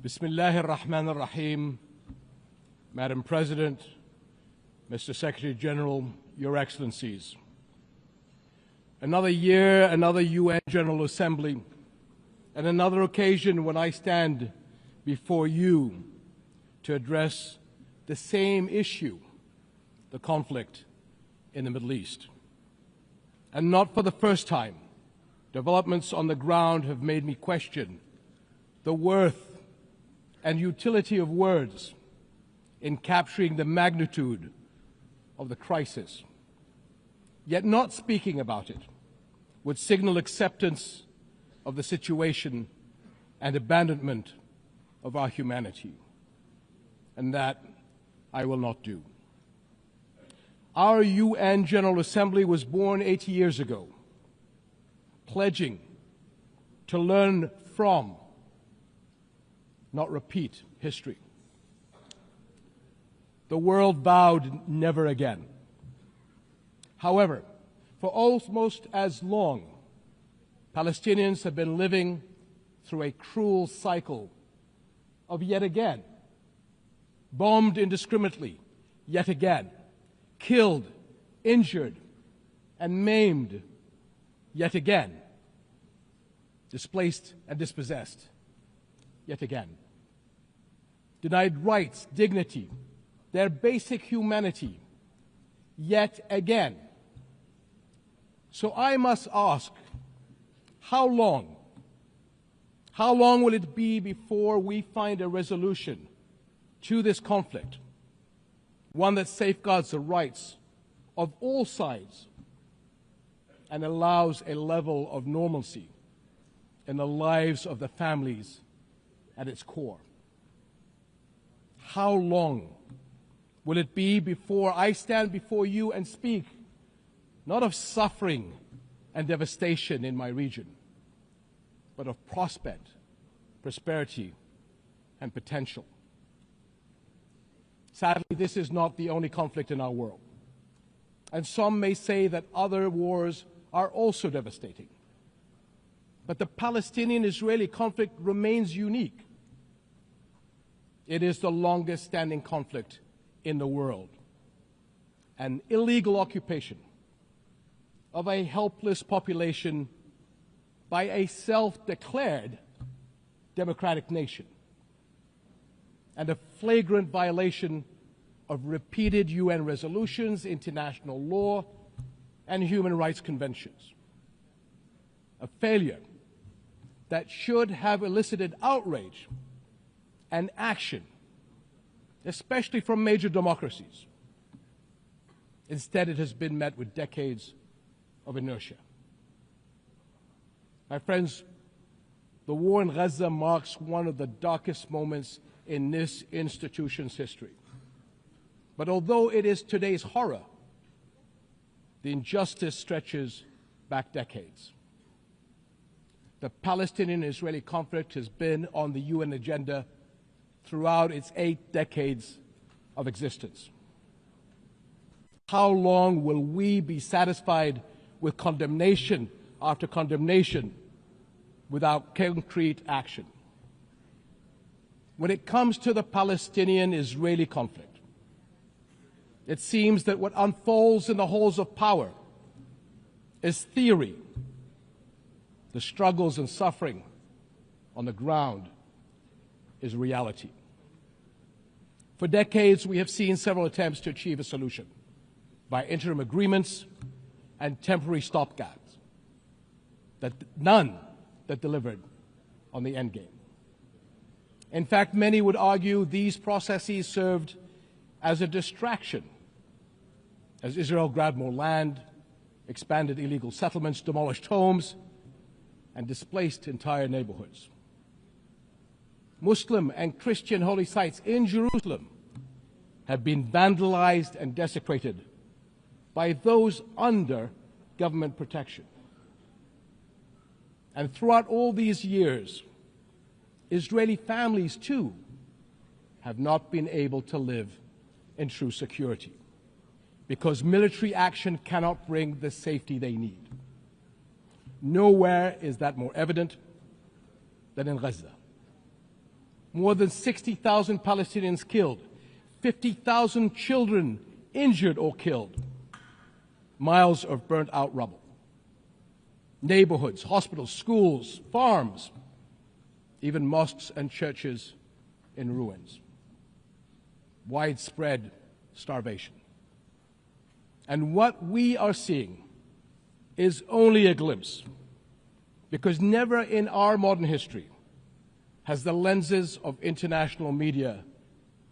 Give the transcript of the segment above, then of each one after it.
Bismillahir Rahmanir Rahim. Madam President, Mr. Secretary General, Your Excellencies. Another year, another UN General Assembly, and another occasion when I stand before you to address the same issue, the conflict in the Middle East. And not for the first time, developments on the ground have made me question the worth and utility of words in capturing the magnitude of the crisis. Yet not speaking about it would signal acceptance of the situation and abandonment of our humanity. And that I will not do. Our UN General Assembly was born 80 years ago, pledging to learn from, not repeat, history. The world vowed never again. However, for almost as long, Palestinians have been living through a cruel cycle of yet again, bombed indiscriminately, yet again, killed, injured, and maimed, yet again, displaced and dispossessed, yet again, denied rights, dignity, their basic humanity, yet again. So I must ask, how long? How long will it be before we find a resolution to this conflict, one that safeguards the rights of all sides and allows a level of normalcy in the lives of the families at its core? How long will it be before I stand before you and speak not of suffering and devastation in my region, but of prospect, prosperity, and potential? Sadly, this is not the only conflict in our world. And some may say that other wars are also devastating. But the Palestinian-Israeli conflict remains unique. It is the longest standing conflict in the world. An illegal occupation of a helpless population by a self-declared democratic nation, and a flagrant violation of repeated UN resolutions, international law, and human rights conventions. A failure that should have elicited outrage and action, especially from major democracies. Instead, it has been met with decades of inertia. My friends, the war in Gaza marks one of the darkest moments in this institution's history. But although it is today's horror, the injustice stretches back decades. The Palestinian-Israeli conflict has been on the UN agenda throughout its 8 decades of existence. How long will we be satisfied with condemnation after condemnation without concrete action? When it comes to the Palestinian-Israeli conflict, it seems that what unfolds in the halls of power is theory. The struggles and suffering on the ground is reality. For decades, we have seen several attempts to achieve a solution by interim agreements and temporary stopgaps, none that delivered on the end game. In fact, many would argue these processes served as a distraction, as Israel grabbed more land, expanded illegal settlements, demolished homes, and displaced entire neighborhoods. Muslim and Christian holy sites in Jerusalem have been vandalized and desecrated by those under government protection. And throughout all these years, Israeli families, too, have not been able to live in true security because military action cannot bring the safety they need. Nowhere is that more evident than in Gaza. more than 60,000 Palestinians killed, 50,000 children injured or killed, miles of burnt-out rubble, neighborhoods, hospitals, schools, farms, even mosques and churches in ruins, widespread starvation. And what we are seeing is only a glimpse, because never in our modern history has the lenses of international media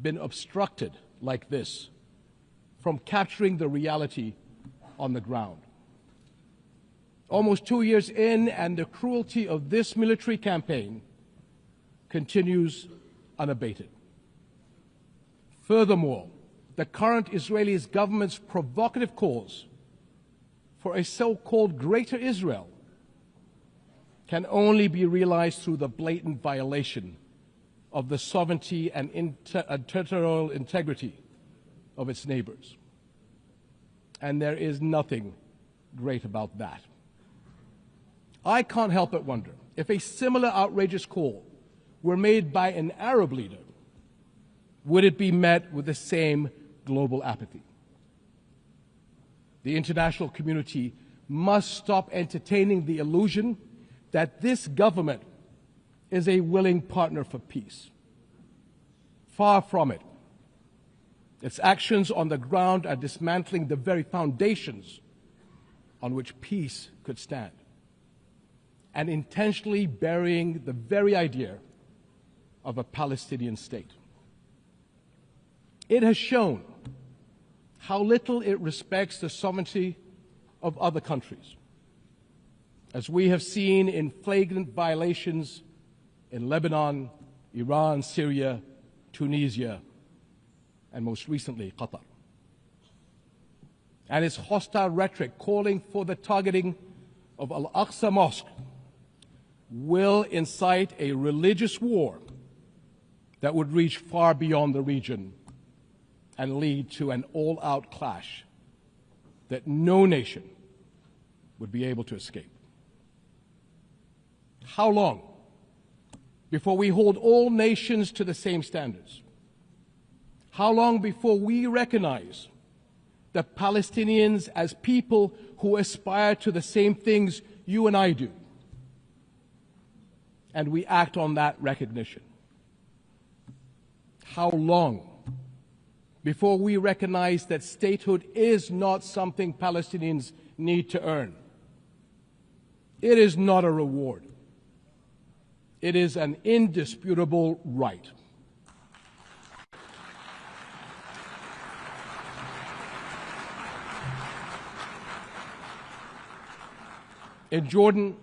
been obstructed like this from capturing the reality on the ground. Almost 2 years in, and the cruelty of this military campaign continues unabated. Furthermore, the current Israeli government's provocative calls for a so-called Greater Israel can only be realized through the blatant violation of the sovereignty and territorial integrity of its neighbors. And there is nothing great about that. I can't help but wonder if a similar outrageous call were made by an Arab leader, would it be met with the same global apathy? The international community must stop entertaining the illusion that this government is a willing partner for peace. Far from it. Its actions on the ground are dismantling the very foundations on which peace could stand, and intentionally burying the very idea of a Palestinian state. It has shown how little it respects the sovereignty of other countries, as we have seen in flagrant violations in Lebanon, Iran, Syria, Tunisia, and most recently, Qatar. And its hostile rhetoric calling for the targeting of Al-Aqsa Mosque will incite a religious war that would reach far beyond the region and lead to an all-out clash that no nation would be able to escape. How long before we hold all nations to the same standards? How long before we recognize the Palestinians as people who aspire to the same things you and I do, and we act on that recognition? How long before we recognize that statehood is not something Palestinians need to earn? It is not a reward. It is an indisputable right. In Jordan,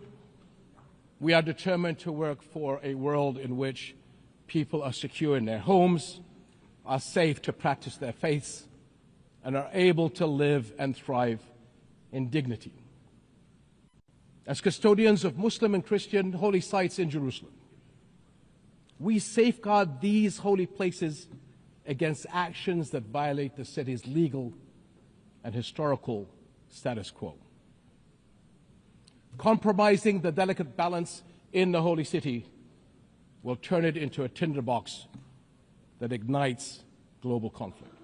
we are determined to work for a world in which people are secure in their homes, are safe to practice their faiths, and are able to live and thrive in dignity. As custodians of Muslim and Christian holy sites in Jerusalem, we safeguard these holy places against actions that violate the city's legal and historical status quo. Compromising the delicate balance in the holy city will turn it into a tinderbox that ignites global conflict.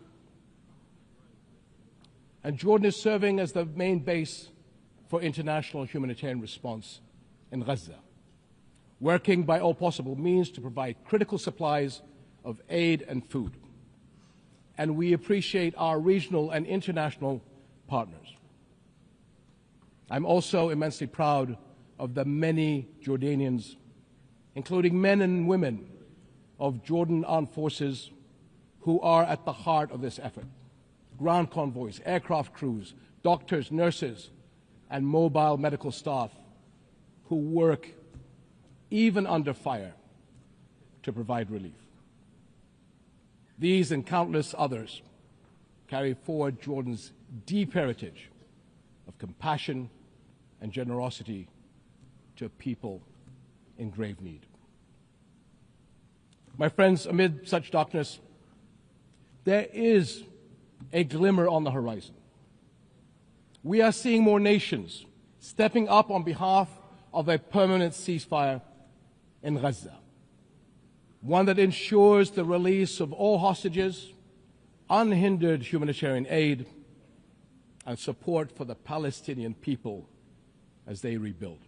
And Jordan is serving as the main base for international humanitarian response in Gaza, working by all possible means to provide critical supplies of aid and food. And we appreciate our regional and international partners. I'm also immensely proud of the many Jordanians, including men and women of Jordan Armed Forces, who are at the heart of this effort. Ground convoys, aircraft crews, doctors, nurses, and mobile medical staff who work even under fire to provide relief. These and countless others carry forward Jordan's deep heritage of compassion and generosity to people in grave need. My friends, amid such darkness, there is a glimmer on the horizon. We are seeing more nations stepping up on behalf of a permanent ceasefire in Gaza. one that ensures the release of all hostages, unhindered humanitarian aid, and support for the Palestinian people as they rebuild.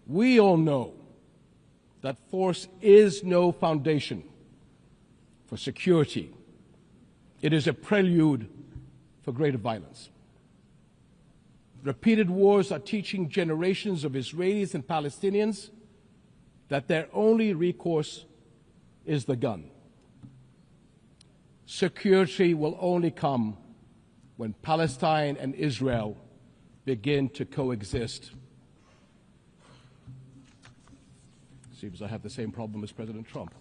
We all know that force is no foundation for security. It is a prelude for greater violence. Repeated wars are teaching generations of Israelis and Palestinians that their only recourse is the gun. Security will only come when Palestine and Israel begin to coexist. Seems I have the same problem as President Trump.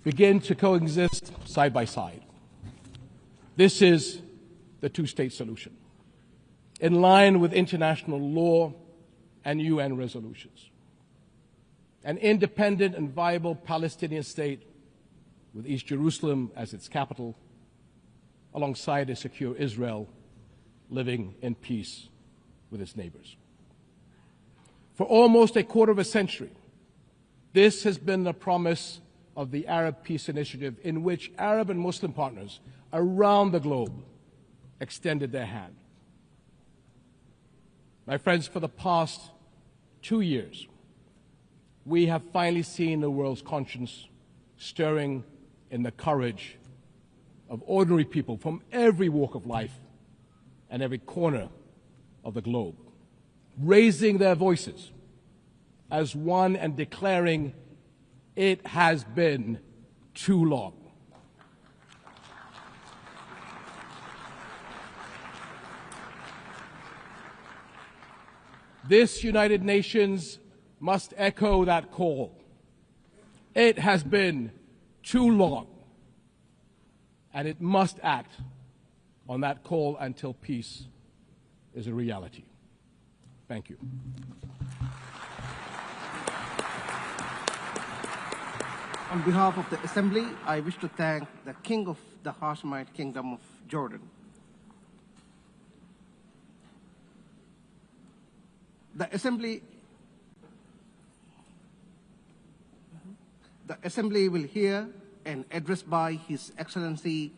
Begin to coexist side by side. This is the two-state solution, in line with international law and UN resolutions. An independent and viable Palestinian state with East Jerusalem as its capital, alongside a secure Israel living in peace with its neighbors. For almost a quarter of a century, this has been the promise of the Arab Peace Initiative, in which Arab and Muslim partners around the globe extended their hand. My friends, for the past 2 years, we have finally seen the world's conscience stirring in the courage of ordinary people from every walk of life and every corner of the globe, raising their voices as one and declaring, it has been too long. This United Nations must echo that call. It has been too long, and it must act on that call until peace is a reality. Thank you. On behalf of the Assembly, I wish to thank the King of the Hashemite Kingdom of Jordan. The Assembly will hear an address by His Excellency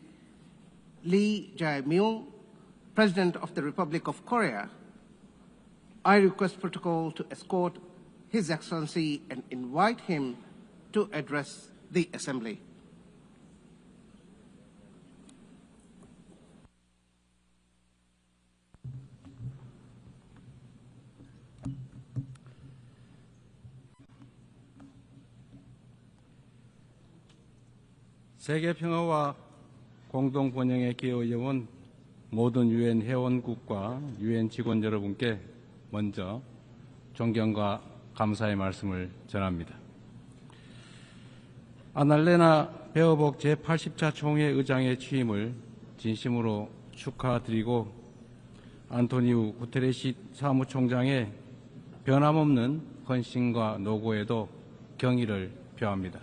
Lee Jae-myung, President of the Republic of Korea. I request protocol to escort His Excellency and invite him to address the Assembly. 세계 평화와 공동 번영에 기여해온 모든 유엔 회원국과 유엔 직원 여러분께 먼저 존경과 감사의 말씀을 전합니다. 아날레나 베어복 제80차 총회 의장의 취임을 진심으로 축하드리고 안토니우 구테레시 사무총장의 변함없는 헌신과 노고에도 경의를 표합니다.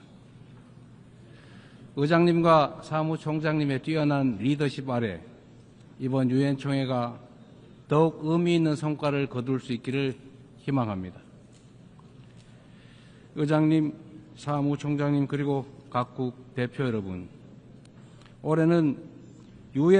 의장님과 사무총장님의 뛰어난 리더십 아래 이번 유엔 총회가 더욱 의미 있는 성과를 거둘 수 있기를 희망합니다. 의장님, 사무총장님 그리고 각국 대표 여러분, 올해는 유엔